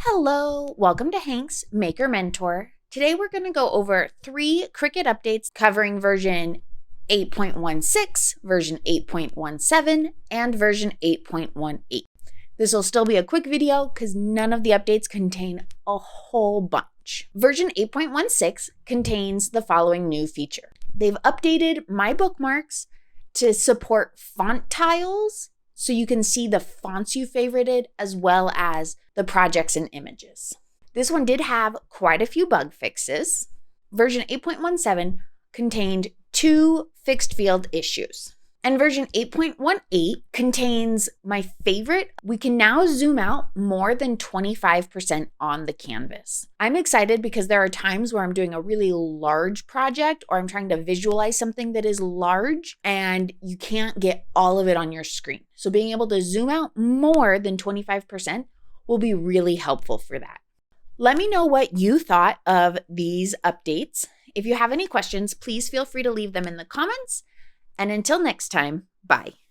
Hello, welcome to Hank's Maker Mentor. Today we're going to go over 3 Cricut updates covering version 8.16, version 8.17, and version 8.18. This will still be a quick video because none of the updates contain a whole bunch. Version 8.16 contains the following new feature. They've updated My Bookmarks to support font tiles so you can see the fonts you favorited as well as the projects and images. This one did have quite a few bug fixes. Version 8.17 contained 2 fixed field issues. And version 8.18 contains my favorite. We can now zoom out more than 25% on the canvas. I'm excited because there are times where I'm doing a really large project or I'm trying to visualize something that is large and you can't get all of it on your screen. So being able to zoom out more than 25% will be really helpful for that. Let me know what you thought of these updates. If you have any questions, please feel free to leave them in the comments. And until next time, bye.